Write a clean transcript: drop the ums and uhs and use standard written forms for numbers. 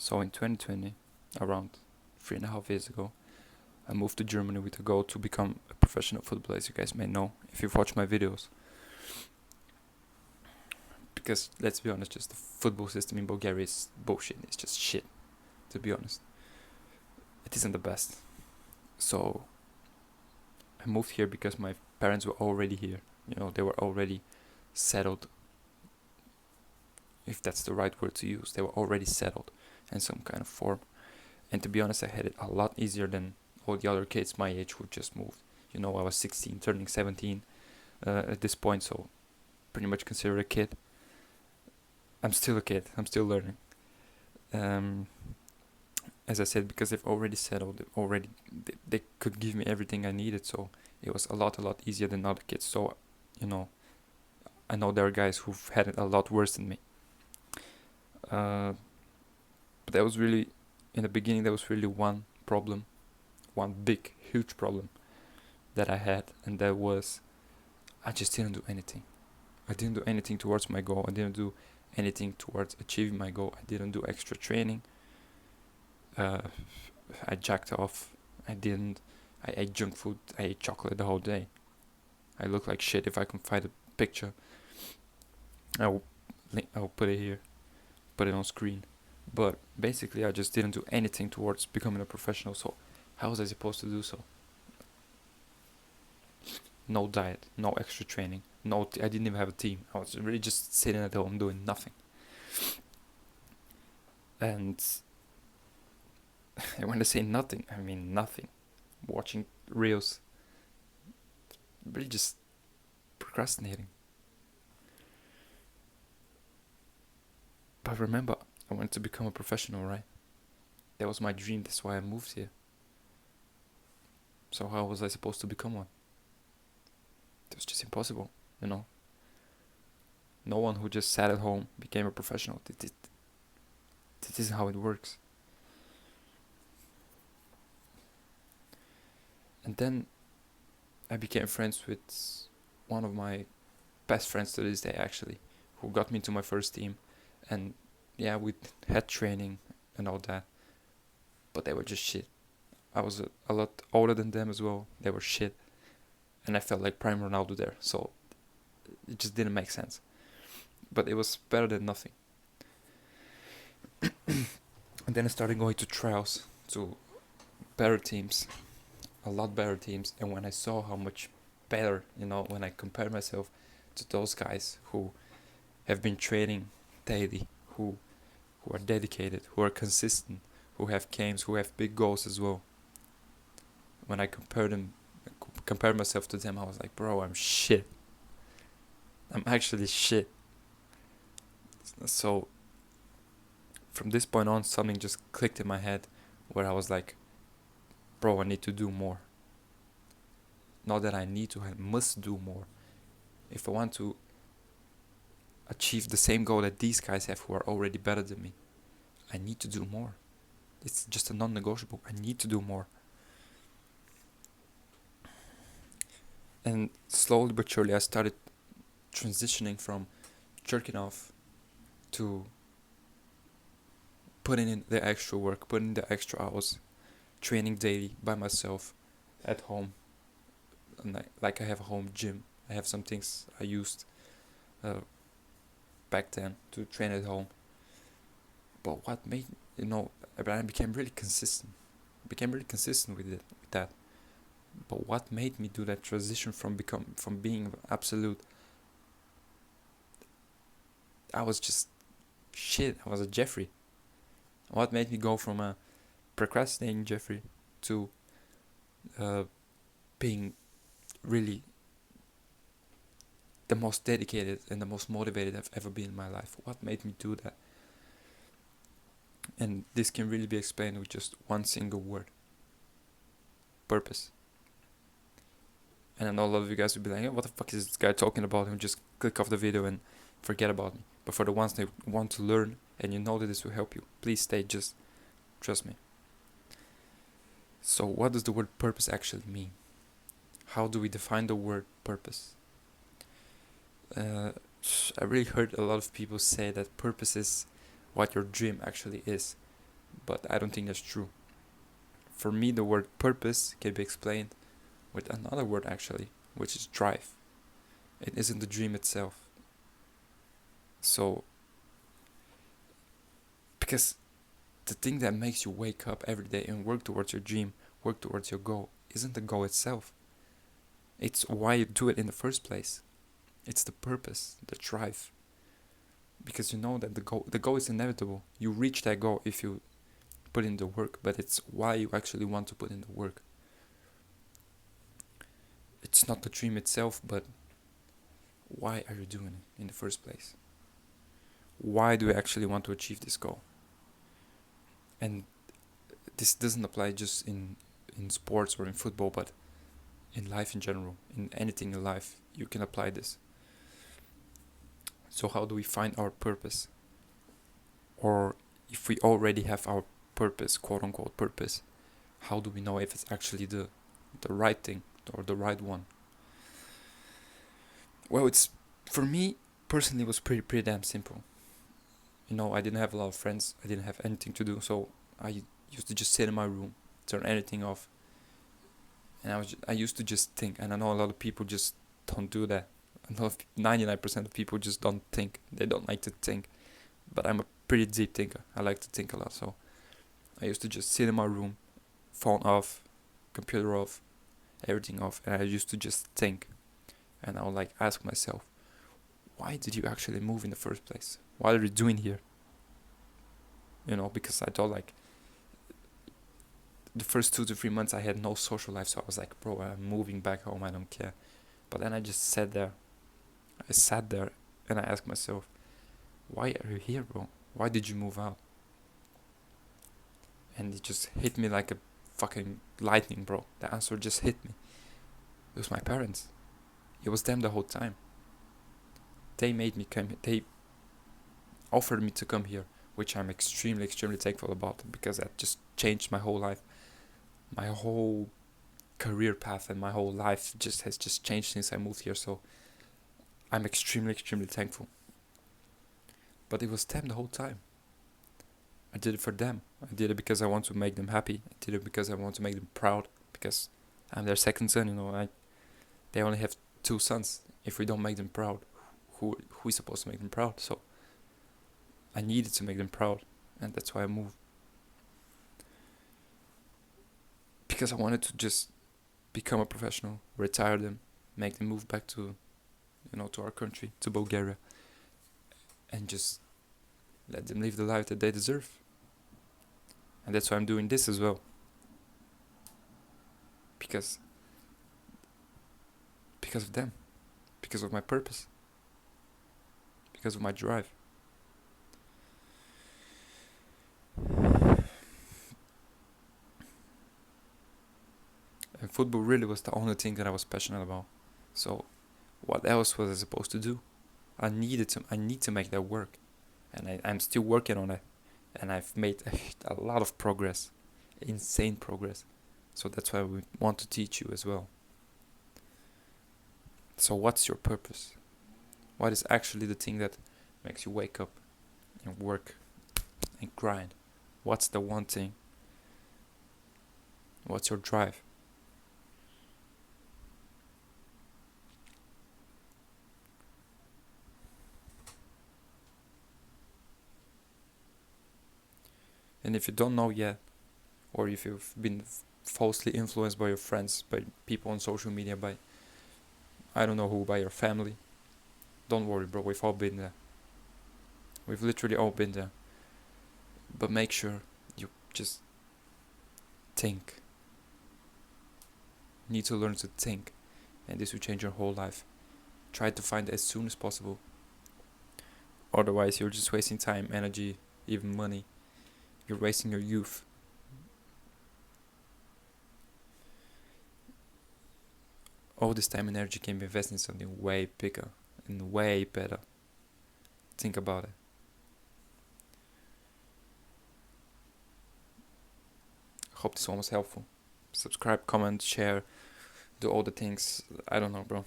So in 2020, around 3.5 years ago, I moved to Germany with a goal to become a professional footballer, as you guys may know if you've watched my videos. Because let's be honest, just the football system in Bulgaria is bullshit. It's just shit, to be honest. It isn't the best. So I moved here because my parents were already here. They were already settled, if that's the right word to use. They were already settled in some kind of form. And to be honest, I had it a lot easier than all the other kids my age who just moved. I was 16, turning 17 at this point, so pretty much considered a kid. I'm still a kid. I'm still learning. As I said, because they've already settled, they could give me everything I needed, so it was a lot easier than other kids. So, I know there are guys who've had it a lot worse than me. But that was really, in the beginning, there was really one problem, one big, huge problem that I had, and that was I just didn't do anything. I didn't do anything towards my goal. I didn't do anything towards achieving my goal. I didn't do extra training. I jacked off. I ate junk food. I ate chocolate the whole day. I look like shit. If I can find a picture, I'll put it here, put it on screen. But basically, I just didn't do anything towards becoming a professional. So how was I supposed to do so? No diet, no extra training, I didn't even have a team. I was really just sitting at home doing nothing. And when I say nothing, I mean nothing. Watching reels, really just procrastinating. But remember, I wanted to become a professional, right? That was my dream. That's why I moved here. So how was I supposed to become one? It was just impossible, No one who just sat at home became a professional. This is how it works. And then I became friends with one of my best friends to this day, actually, who got me to my first team. And yeah, we had training and all that, but they were just shit. I was a lot older than them as well. They were shit. And I felt like prime Ronaldo there, so it just didn't make sense. But it was better than nothing. And then I started going to trials, to better teams, a lot better teams. And when I saw how much better, when I compared myself to those guys who have been training daily, who are dedicated, who are consistent, who have games, who have big goals as well. When I compared myself to them, I was like, bro, I'm shit. I'm actually shit. So from this point on, something just clicked in my head where I was like, bro, I need to do more. Not that I need to, I must do more. If I want to achieve the same goal that these guys have who are already better than me, I need to do more. It's just a non-negotiable. I need to do more. And slowly but surely I started transitioning from jerking off to putting in the extra work, putting in the extra hours, training daily by myself at home. And I have a home gym. I have some things I used back then to train at home. But what made, I became really consistent. With that. But what made me do that transition from being absolute, I was just shit. I was a Jeffrey. What made me go from a procrastinating Jeffrey to being really the most dedicated and the most motivated I've ever been in my life? What made me do that? And this can really be explained with just one single word: purpose. And I know a lot of you guys will be like, hey, what the fuck is this guy talking about? And just click off the video and forget about me. But for the ones that want to learn and that this will help you, please stay, just trust me. So what does the word purpose actually mean? How do we define the word purpose? I really heard a lot of people say that purpose is what your dream actually is. but I don't think that's true. For me, the word purpose can be explained with another word actually, which is drive. It isn't the dream itself. So, because the thing that makes you wake up every day and work towards your dream, work towards your goal, isn't the goal itself. It's why you do it in the first place. It's the purpose, the drive. Because you know that the goal is inevitable. You reach that goal if you put in the work, but it's why you actually want to put in the work. It's not the dream itself, but why are you doing it in the first place? Why do you actually want to achieve this goal? And this doesn't apply just in sports or in football, but in life in general, in anything in life, you can apply this. So how do we find our purpose? Or if we already have our purpose, quote unquote purpose, how do we know if it's actually the right thing or the right one? Well, it's for me personally it was pretty damn simple. I didn't have a lot of friends. I didn't have anything to do, so I used to just sit in my room, turn anything off, and I used to just think. And I know a lot of people just don't do that. I know 99% of people just don't think. They don't like to think, but I'm a pretty deep thinker. I like to think a lot, so I used to just sit in my room, phone off, computer off, everything off, and I used to just think. And I would like ask myself, why did you actually move in the first place? What are you doing here? Because I thought like the first 2 to 3 months I had no social life, so I was like, bro, I'm moving back home, I don't care. But then I just sat there. I sat there and I asked myself, why are you here, bro? Why did you move out? And it just hit me like a fucking lightning, bro. The answer just hit me. It was my parents. It was them the whole time. They made me come. They offered me to come here, which I'm extremely thankful about, because that just changed my whole life. My whole career path and my whole life has changed since I moved here. So I'm extremely thankful. But it was them the whole time. I did it for them. I did it because I want to make them happy. I did it because I want to make them proud. Because I'm their second son. They only have 2 sons. If we don't make them proud, who is supposed to make them proud? So I needed to make them proud, and that's why I moved. Because I wanted to just become a professional, retire them, make them move back to our country, to Bulgaria, and just let them live the life that they deserve. And that's why I'm doing this as well. Because of them. Because of my purpose. Because of my drive. And football really was the only thing that I was passionate about. So what else was I supposed to do? I need to make that work. And I'm still working on it. And I've made a lot of progress. Insane progress. So that's why we want to teach you as well. So what's your purpose? What is actually the thing that makes you wake up and work and grind? What's the one thing? What's your drive? And if you don't know yet, or if you've been falsely influenced by your friends, by people on social media, by I don't know who, by your family, don't worry, bro, we've all been there. We've literally all been there. But make sure you just think. You need to learn to think, and this will change your whole life. Try to find it as soon as possible. Otherwise, you're just wasting time, energy, even money. You're wasting your youth. All this time and energy can be invested in something way bigger and way better. Think about it. Hope this one was helpful. Subscribe, comment, share, do all the things. I don't know, bro.